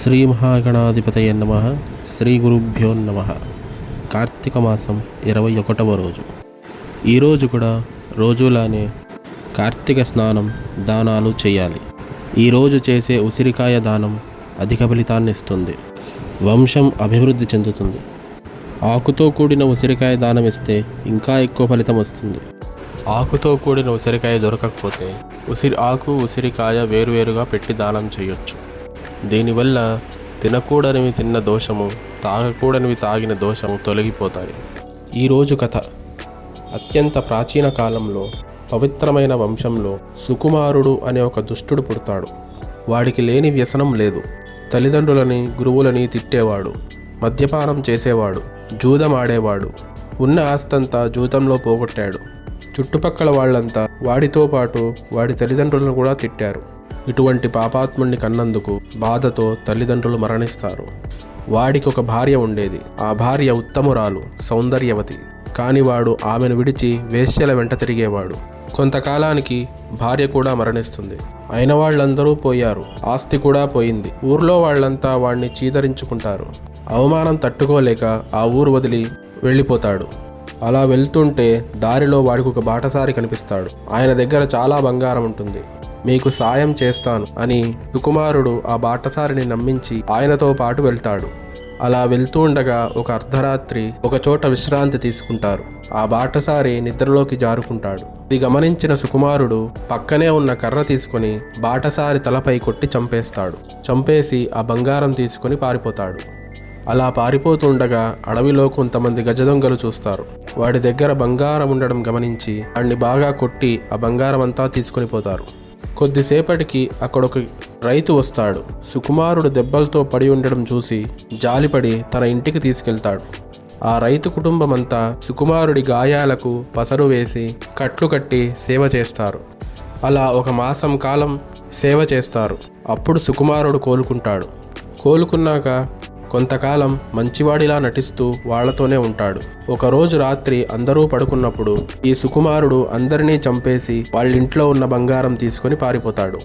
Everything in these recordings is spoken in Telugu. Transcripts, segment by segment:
శ్రీ మహాగణాధిపతయ నమః. శ్రీ గురుభ్యో నమః. కార్తీక మాసం 21వ రోజు. ఈరోజు కూడా రోజులానే కార్తీక స్నానం దానాలు చేయాలి. ఈరోజు చేసే ఉసిరికాయ దానం అధిక ఫలితాన్ని ఇస్తుంది. వంశం అభివృద్ధి చెందుతుంది. ఆకుతో కూడిన ఉసిరికాయ దానం ఇస్తే ఇంకా ఎక్కువ ఫలితం వస్తుంది. ఆకుతో కూడిన ఉసిరికాయ దొరకకపోతే ఆకు ఉసిరికాయ వేరువేరుగా పెట్టి దానం చేయొచ్చు. దీనివల్ల తినకూడనివి తిన్న దోషము, తాగకూడనివి తాగిన దోషము తొలగిపోతాయి. ఈరోజు కథ. అత్యంత ప్రాచీన కాలంలో పవిత్రమైన వంశంలో సుకుమారుడు అనే ఒక దుష్టుడు పుడతాడు. వాడికి లేని వ్యసనం లేదు. తల్లిదండ్రులని, గురువులని తిట్టేవాడు, మద్యపానం చేసేవాడు, జూదం ఆడేవాడు. ఉన్న ఆస్తంతా జూదంలో పోగొట్టాడు. చుట్టుపక్కల వాళ్ళంతా వాడితో పాటు వాడి తల్లిదండ్రులను కూడా తిట్టారు. ఇటువంటి పాపాత్ముడిని కన్నందుకు బాధతో తల్లిదండ్రులు మరణిస్తారు. వాడికి ఒక భార్య ఉండేది. ఆ భార్య ఉత్తమురాలు, సౌందర్యవతి. కాని వాడు ఆమెను విడిచి వేశ్యల వెంట తిరిగేవాడు. కొంతకాలానికి భార్య కూడా మరణిస్తుంది. అయిన వాళ్ళందరూ పోయారు. ఆస్తి కూడా పోయింది. ఊర్లో వాళ్ళంతా వాడిని చీదరించుకుంటారు. అవమానం తట్టుకోలేక ఆ ఊరు వదిలి వెళ్ళిపోతాడు. అలా వెళ్తుంటే దారిలో వాడికి ఒక బాటసారి కనిపిస్తాడు. ఆయన దగ్గర చాలా బంగారం ఉంటుంది. మీకు సాయం చేస్తాను అని సుకుమారుడు ఆ బాటసారిని నమ్మించి ఆయనతో పాటు వెళ్తాడు. అలా వెళ్తూ ఉండగా ఒక అర్ధరాత్రి ఒక చోట విశ్రాంతి తీసుకుంటారు. ఆ బాటసారి నిద్రలోకి జారుకుంటాడు. ఇది గమనించిన సుకుమారుడు పక్కనే ఉన్న కర్ర తీసుకొని బాటసారి తలపై కొట్టి చంపేస్తాడు. చంపేసి ఆ బంగారం తీసుకొని పారిపోతాడు. అలా పారిపోతుండగా అడవిలో కొంతమంది గజదొంగలు చూస్తారు. వాడి దగ్గర బంగారం ఉండడం గమనించి వాడిని బాగా కొట్టి ఆ బంగారం అంతా తీసుకొని పోతారు. కొద్దిసేపటికి అక్కడొక రైతు వస్తాడు. సుకుమారుడు దెబ్బలతో పడి ఉండడం చూసి జాలిపడి తన ఇంటికి తీసుకెళ్తాడు. ఆ రైతు కుటుంబం అంతా సుకుమారుడి గాయాలకు పసరు వేసి కట్లు కట్టి సేవ చేస్తారు. అలా 1 మాసం కాలం సేవ చేస్తారు. అప్పుడు సుకుమారుడు కోలుకుంటాడు. కోలుకున్నాక కొంతకాలం మంచివాడిలా నటిస్తూ వాళ్లతోనే ఉంటాడు. ఒకరోజు రాత్రి అందరూ పడుకున్నప్పుడు ఈ సుకుమారుడు అందరినీ చంపేసి వాళ్ళింట్లో ఉన్న బంగారం తీసుకొని పారిపోతాడు.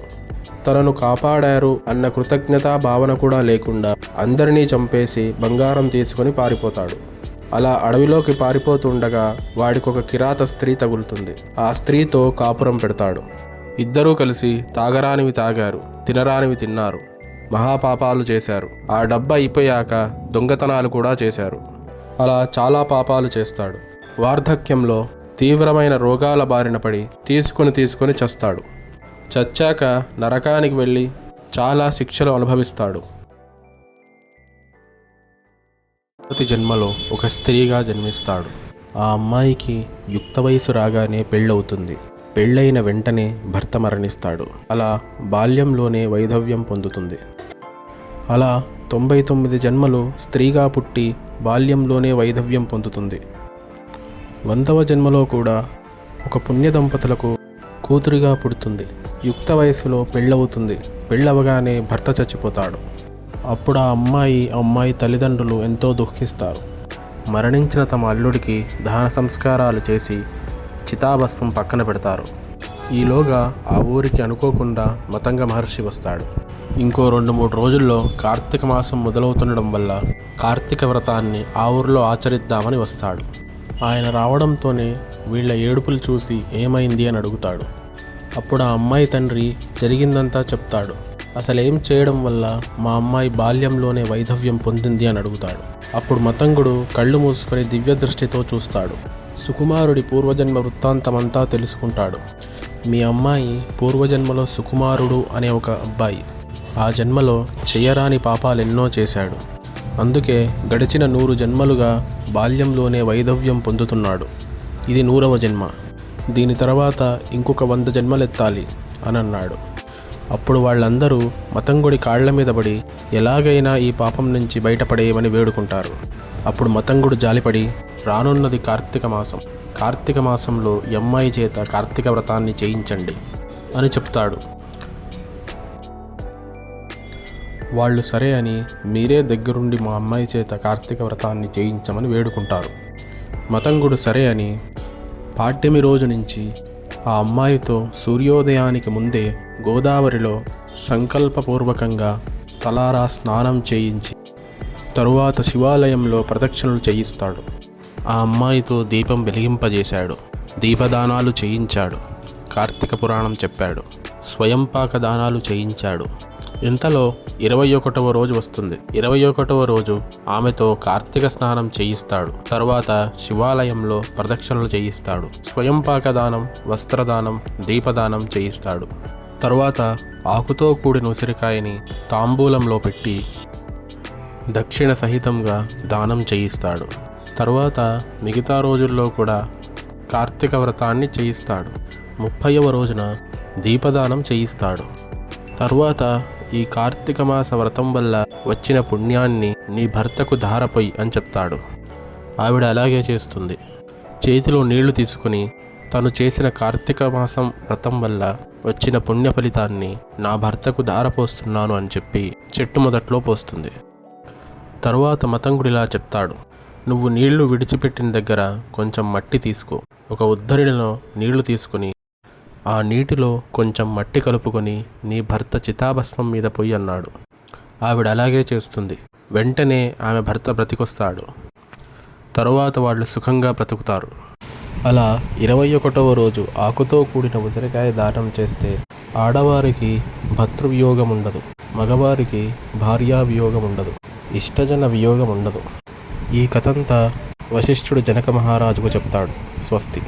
తనను కాపాడారు అన్న కృతజ్ఞతా భావన కూడా లేకుండా అందరినీ చంపేసి బంగారం తీసుకొని పారిపోతాడు. అలా అడవిలోకి పారిపోతుండగా వాడికొక కిరాత స్త్రీ తగులుతుంది. ఆ స్త్రీతో కాపురం పెడతాడు. ఇద్దరూ కలిసి తాగరానివి తాగారు, తినరానివి తిన్నారు, మహాపాపాలు చేశారు. ఆ డబ్బు అయిపోయాక దొంగతనాలు కూడా చేశారు. అలా చాలా పాపాలు చేస్తాడు. వార్ధక్యంలో తీవ్రమైన రోగాల బారిన పడి తీసుకొని చస్తాడు. చచ్చాక నరకానికి వెళ్ళి చాలా శిక్షలు అనుభవిస్తాడు. ప్రతి జన్మలో ఒక స్త్రీగా జన్మిస్తాడు. ఆ అమ్మాయికి యుక్త వయసు రాగానే పెళ్ళవుతుంది. పెళ్ళైన వెంటనే భర్త మరణిస్తాడు. అలా బాల్యంలోనే వైధవ్యం పొందుతుంది. అలా 99 జన్మలు స్త్రీగా పుట్టి బాల్యంలోనే వైధవ్యం పొందుతుంది. 100వ జన్మలో కూడా ఒక పుణ్య దంపతులకు కూతురిగా పుడుతుంది. యుక్త వయసులో పెళ్ళవుతుంది. పెళ్ళవగానే భర్త చచ్చిపోతాడు. అప్పుడు ఆ అమ్మాయి తల్లిదండ్రులు ఎంతో దుఃఖిస్తారు. మరణించిన తమ అల్లుడికి దహన సంస్కారాలు చేసి చితాభస్మం పక్కన పెడతారు. ఈలోగా ఆ ఊరికి అనుకోకుండా మతంగ మహర్షి వస్తాడు. ఇంకో 2-3 రోజుల్లో కార్తీక మాసం మొదలవుతుండడం వల్ల కార్తీక వ్రతాన్ని ఆ ఊరిలో ఆచరిద్దామని వస్తాడు. ఆయన రావడంతోనే వీళ్ళ ఏడుపులు చూసి ఏమైంది అని అడుగుతాడు. అప్పుడు ఆ అమ్మాయి తండ్రి జరిగిందంతా చెప్తాడు. అసలేం చేయడం వల్ల మా అమ్మాయి బాల్యంలోనే వైధవ్యం పొందింది అని అడుగుతాడు. అప్పుడు మతంగుడు కళ్ళు మూసుకొని దివ్య దృష్టితో చూస్తాడు. సుకుమారుడి పూర్వజన్మ వృత్తాంతమంతా తెలుసుకుంటాడు. మీ అమ్మాయి పూర్వజన్మలో సుకుమారుడు అనే ఒక అబ్బాయి. ఆ జన్మలో చెయ్యరాని పాపాలెన్నో చేశాడు. అందుకే గడిచిన 100 జన్మలుగా బాల్యంలోనే వైధవ్యం పొందుతున్నాడు. ఇది 100వ జన్మ. దీని తర్వాత ఇంకొక 100 జన్మలెత్తాలి అని అన్నాడు. అప్పుడు వాళ్ళందరూ మతంగుడి కాళ్ల మీద పడి ఎలాగైనా ఈ పాపం నుంచి బయటపడేయమని వేడుకుంటారు. అప్పుడు మతంగుడు జాలిపడి రానున్నది కార్తీక మాసం. కార్తీక మాసంలో ఈ అమ్మాయి చేత కార్తీక వ్రతాన్ని చేయించండి అని చెప్తాడు. వాళ్ళు సరే అని మీరే దగ్గరుండి మా అమ్మాయి చేత కార్తీక వ్రతాన్ని చేయించమని వేడుకుంటారు. మతంగుడు సరే అని పాడ్యమి రోజు నుంచి ఆ అమ్మాయితో సూర్యోదయానికి ముందే గోదావరిలో సంకల్పపూర్వకంగా తలారా స్నానం చేయించి తరువాత శివాలయంలో ప్రదక్షిణలు చేయిస్తాడు. ఆ అమ్మాయితో దీపం వెలిగింపజేశాడు. దీపదానాలు చేయించాడు. కార్తీక పురాణం చెప్పాడు. స్వయంపాక దానాలు చేయించాడు. ఇంతలో 21వ రోజు వస్తుంది. 21వ రోజు ఆమెతో కార్తీక స్నానం చేయిస్తాడు. తరువాత శివాలయంలో ప్రదక్షిణలు చేయిస్తాడు. స్వయంపాక దానం, వస్త్రదానం, దీపదానం చేయిస్తాడు. తరువాత ఆకుతో కూడిన ఉసిరికాయని తాంబూలంలో పెట్టి దక్షిణ సహితంగా దానం చేయిస్తాడు. తరువాత మిగతా రోజుల్లో కూడా కార్తీక వ్రతాన్ని చేయిస్తాడు. 30వ రోజున దీపదానం చేయిస్తాడు. తరువాత ఈ కార్తీక మాస వ్రతం వల్ల వచ్చిన పుణ్యాన్ని నీ భర్తకు ధారపోయి అని చెప్తాడు. ఆవిడ అలాగే చేస్తుంది. చేతిలో నీళ్లు తీసుకుని తను చేసిన కార్తీక మాసం వ్రతం వల్ల వచ్చిన పుణ్య ఫలితాన్ని నా భర్తకు ధారపోస్తున్నాను అని చెప్పి చెట్టు మొదట్లో పోస్తుంది. తరువాత మతంగుడిలా చెప్తాడు, నువ్వు నీళ్లు విడిచిపెట్టిన దగ్గర కొంచెం మట్టి తీసుకో. ఒక ఉద్ధరిణిలో నీళ్లు తీసుకుని ఆ నీటిలో కొంచెం మట్టి కలుపుకొని నీ భర్త చితాభస్మం మీద పొయ్యి అన్నాడు. ఆవిడ అలాగే చేస్తుంది. వెంటనే ఆమె భర్త బ్రతికొస్తాడు. తరువాత వాళ్ళు సుఖంగా బ్రతుకుతారు. అలా 21వ రోజు ఆకుతో కూడిన ఉసిరికాయ దానం చేస్తే ఆడవారికి భర్తృవియోగం ఉండదు, మగవారికి భార్యా వియోగం ఉండదు, ఇష్టజన వియోగం ఉండదు. ఈ కథంతా వశిష్ఠుడు జనక మహారాజుకు చెప్తాడు. స్వస్తి.